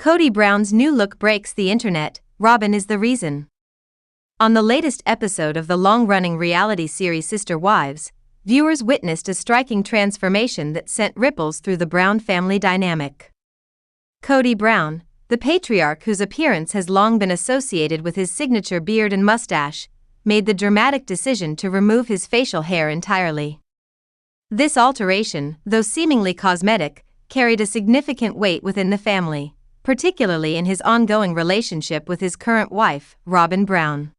Kody Brown's new look breaks the internet, Robyn is the reason. On the latest episode of the long-running reality series Sister Wives, viewers witnessed a striking transformation that sent ripples through the Brown family dynamic. Kody Brown, the patriarch whose appearance has long been associated with his signature beard and mustache, made the dramatic decision to remove his facial hair entirely. This alteration, though seemingly cosmetic, carried a significant weight within the family, particularly in his ongoing relationship with his current wife, Robyn Brown.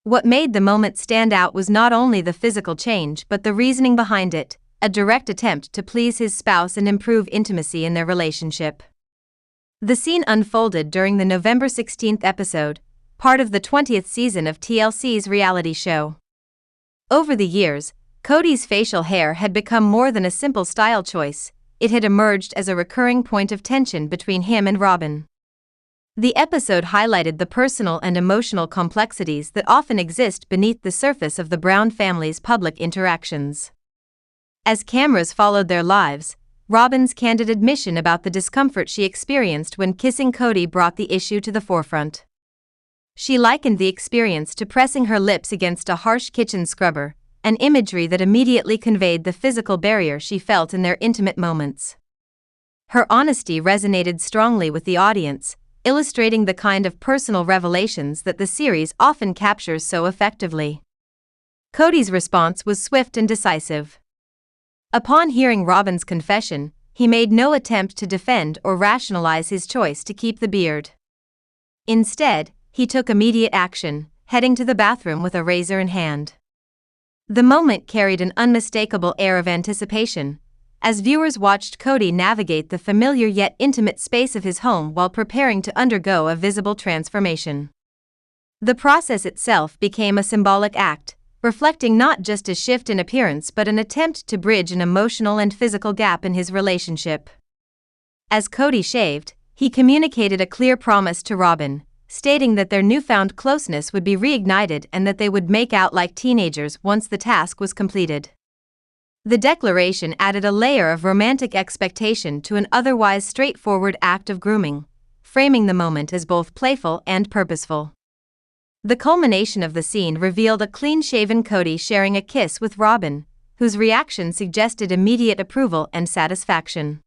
What made the moment stand out was not only the physical change but the reasoning behind it, a direct attempt to please his spouse and improve intimacy in their relationship. The scene unfolded during the November 16th episode, part of the 20th season of TLC's reality show. Over the years, Kody's facial hair had become more than a simple style choice. It had emerged as a recurring point of tension between him and Robyn. The episode highlighted the personal and emotional complexities that often exist beneath the surface of the Brown family's public interactions. As cameras followed their lives, Robyn's candid admission about the discomfort she experienced when kissing Kody brought the issue to the forefront. She likened the experience to pressing her lips against a harsh kitchen scrubber, an imagery that immediately conveyed the physical barrier she felt in their intimate moments. Her honesty resonated strongly with the audience, illustrating the kind of personal revelations that the series often captures so effectively. Kody's response was swift and decisive. Upon hearing Robyn's confession, he made no attempt to defend or rationalize his choice to keep the beard. Instead, he took immediate action, heading to the bathroom with a razor in hand. The moment carried an unmistakable air of anticipation, as viewers watched Kody navigate the familiar yet intimate space of his home while preparing to undergo a visible transformation. The process itself became a symbolic act, reflecting not just a shift in appearance but an attempt to bridge an emotional and physical gap in his relationship. As Kody shaved, he communicated a clear promise to Robyn, stating that their newfound closeness would be reignited and that they would make out like teenagers once the task was completed. The declaration added a layer of romantic expectation to an otherwise straightforward act of grooming, framing the moment as both playful and purposeful. The culmination of the scene revealed a clean-shaven Kody sharing a kiss with Robyn, whose reaction suggested immediate approval and satisfaction.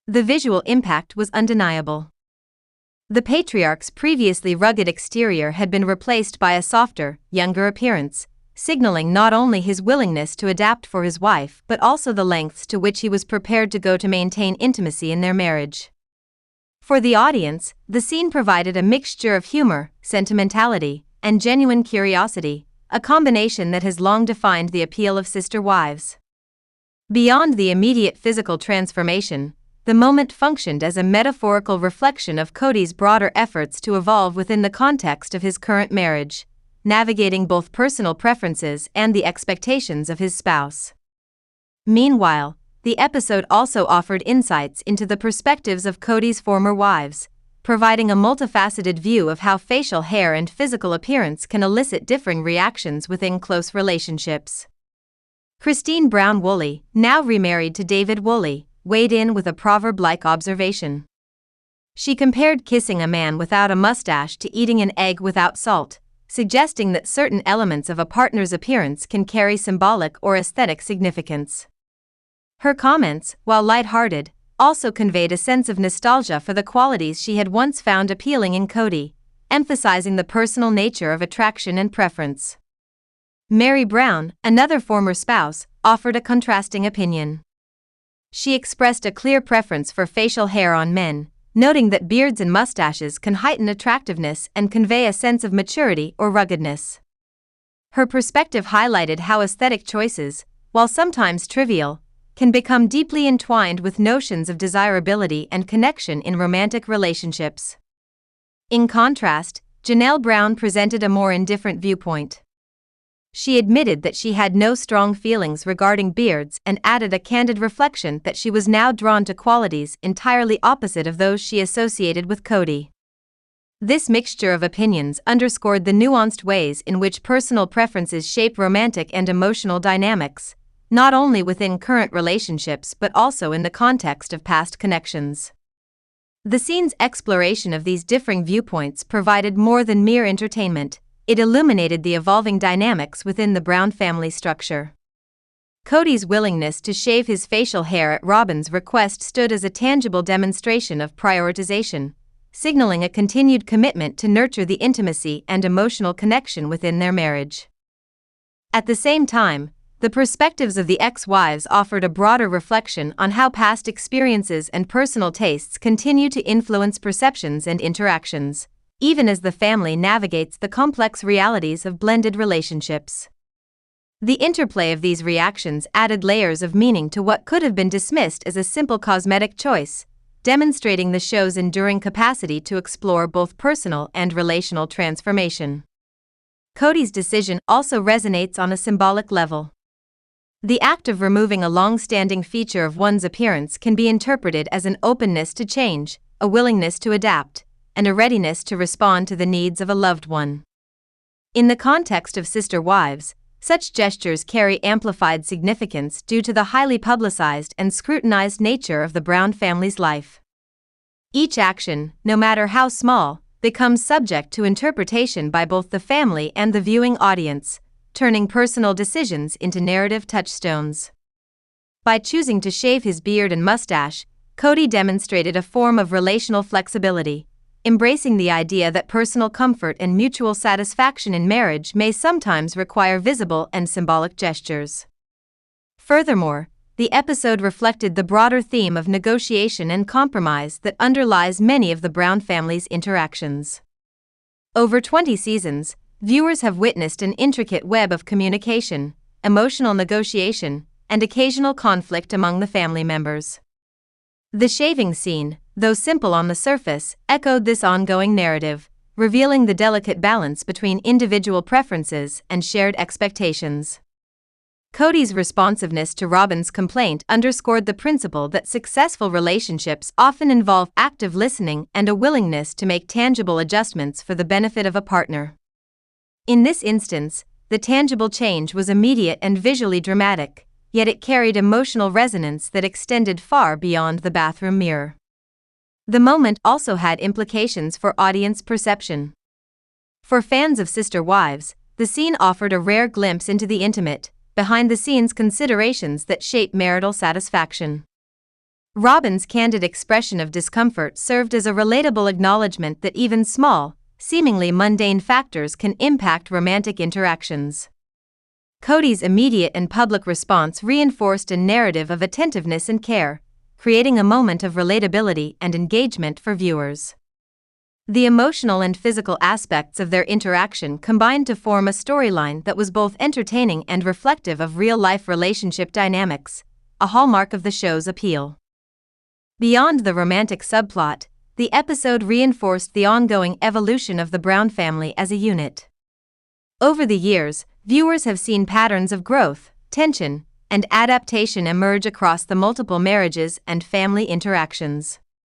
The visual impact was undeniable. The patriarch's previously rugged exterior had been replaced by a softer, younger appearance, signaling not only his willingness to adapt for his wife but also the lengths to which he was prepared to go to maintain intimacy in their marriage. For the audience, the scene provided a mixture of humor, sentimentality, and genuine curiosity, a combination that has long defined the appeal of Sister Wives. Beyond the immediate physical transformation, the moment functioned as a metaphorical reflection of Kody's broader efforts to evolve within the context of his current marriage, navigating both personal preferences and the expectations of his spouse. Meanwhile, the episode also offered insights into the perspectives of Kody's former wives, providing a multifaceted view of how facial hair and physical appearance can elicit differing reactions within close relationships. Christine Brown Woolley, now remarried to David Woolley, weighed in with a proverb-like observation. She compared kissing a man without a mustache to eating an egg without salt, suggesting that certain elements of a partner's appearance can carry symbolic or aesthetic significance. Her comments, while lighthearted, also conveyed a sense of nostalgia for the qualities she had once found appealing in Kody, emphasizing the personal nature of attraction and preference. Mary Brown, another former spouse, offered a contrasting opinion. She expressed a clear preference for facial hair on men, noting that beards and mustaches can heighten attractiveness and convey a sense of maturity or ruggedness. Her perspective highlighted how aesthetic choices, while sometimes trivial, can become deeply entwined with notions of desirability and connection in romantic relationships. In contrast, Janelle Brown presented a more indifferent viewpoint. She admitted that she had no strong feelings regarding beards and added a candid reflection that she was now drawn to qualities entirely opposite of those she associated with Kody. This mixture of opinions underscored the nuanced ways in which personal preferences shape romantic and emotional dynamics, not only within current relationships but also in the context of past connections. The scene's exploration of these differing viewpoints provided more than mere entertainment. It illuminated the evolving dynamics within the Brown family structure. Kody's willingness to shave his facial hair at Robyn's request stood as a tangible demonstration of prioritization, signaling a continued commitment to nurture the intimacy and emotional connection within their marriage. At the same time, the perspectives of the ex-wives offered a broader reflection on how past experiences and personal tastes continue to influence perceptions and interactions, even as the family navigates the complex realities of blended relationships. The interplay of these reactions added layers of meaning to what could have been dismissed as a simple cosmetic choice, demonstrating the show's enduring capacity to explore both personal and relational transformation. Kody's decision also resonates on a symbolic level. The act of removing a long-standing feature of one's appearance can be interpreted as an openness to change, a willingness to adapt, and a readiness to respond to the needs of a loved one. In the context of sister wives, such gestures carry amplified significance due to the highly publicized and scrutinized nature of the Brown family's life. Each action, no matter how small, becomes subject to interpretation by both the family and the viewing audience, turning personal decisions into narrative touchstones. By choosing to shave his beard and mustache, Kody demonstrated a form of relational flexibility, embracing the idea that personal comfort and mutual satisfaction in marriage may sometimes require visible and symbolic gestures. Furthermore, the episode reflected the broader theme of negotiation and compromise that underlies many of the Brown family's interactions. Over 20 seasons, viewers have witnessed an intricate web of communication, emotional negotiation, and occasional conflict among the family members. The shaving scene, though simple on the surface, echoed this ongoing narrative, revealing the delicate balance between individual preferences and shared expectations. Kody's responsiveness to Robyn's complaint underscored the principle that successful relationships often involve active listening and a willingness to make tangible adjustments for the benefit of a partner. In this instance, the tangible change was immediate and visually dramatic, yet it carried emotional resonance that extended far beyond the bathroom mirror. The moment also had implications for audience perception. For fans of Sister Wives, the scene offered a rare glimpse into the intimate, behind-the-scenes considerations that shape marital satisfaction. Robyn's candid expression of discomfort served as a relatable acknowledgement that even small, seemingly mundane factors can impact romantic interactions. Kody's immediate and public response reinforced a narrative of attentiveness and care, creating a moment of relatability and engagement for viewers. The emotional and physical aspects of their interaction combined to form a storyline that was both entertaining and reflective of real-life relationship dynamics, a hallmark of the show's appeal. Beyond the romantic subplot, the episode reinforced the ongoing evolution of the Brown family as a unit. Over the years, viewers have seen patterns of growth, tension, and adaptation emerge across the multiple marriages and family interactions.